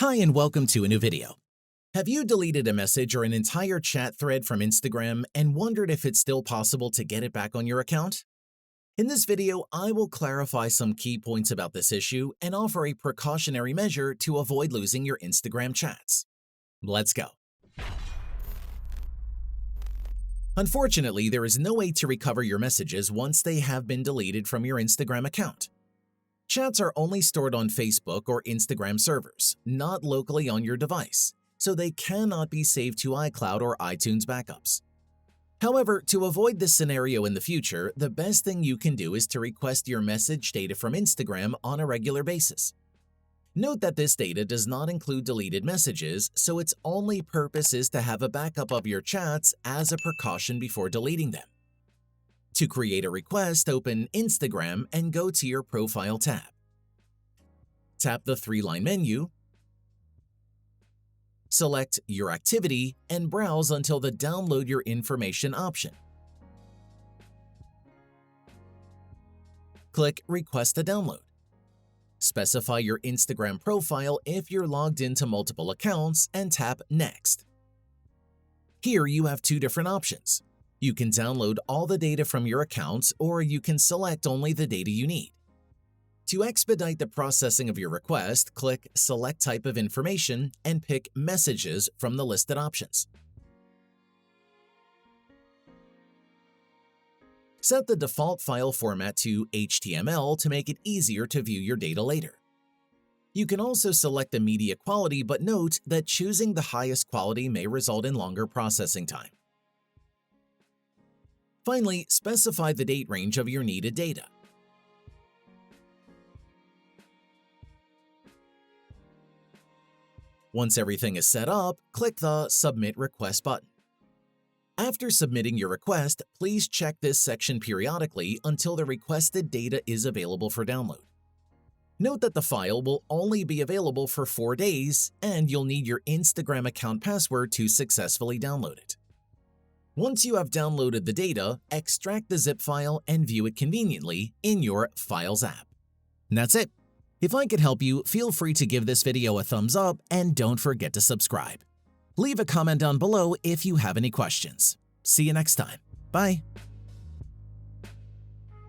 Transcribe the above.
Hi and welcome to a new video. Have you deleted a message or an entire chat thread from Instagram and wondered if it's still possible to get it back on your account? In this video, I will clarify some key points about this issue and offer a precautionary measure to avoid losing your Instagram chats. Let's go. Unfortunately, there is no way to recover your messages once they have been deleted from your Instagram account. Chats are only stored on Facebook or Instagram servers, not locally on your device, so they cannot be saved to iCloud or iTunes backups. However, to avoid this scenario in the future, the best thing you can do is to request your message data from Instagram on a regular basis. Note that this data does not include deleted messages, so its only purpose is to have a backup of your chats as a precaution before deleting them. To create a request, open Instagram and go to your Profile tab. Tap the three-line menu, select Your Activity, and browse until the Download Your Information option. Click Request a Download. Specify your Instagram profile if you're logged into multiple accounts and tap Next. Here you have two different options. You can download all the data from your accounts, or you can select only the data you need. To expedite the processing of your request, click Select Type of Information and pick Messages from the listed options. Set the default file format to HTML to make it easier to view your data later. You can also select the media quality, but note that choosing the highest quality may result in longer processing time. Finally, specify the date range of your needed data. Once everything is set up, click the Submit Request button. After submitting your request, please check this section periodically until the requested data is available for download. Note that the file will only be available for 4 days, and you'll need your Instagram account password to successfully download it. Once you have downloaded the data, extract the zip file and view it conveniently in your Files app. And that's it. If I could help you, feel free to give this video a thumbs up and don't forget to subscribe. Leave a comment down below if you have any questions. See you next time. Bye.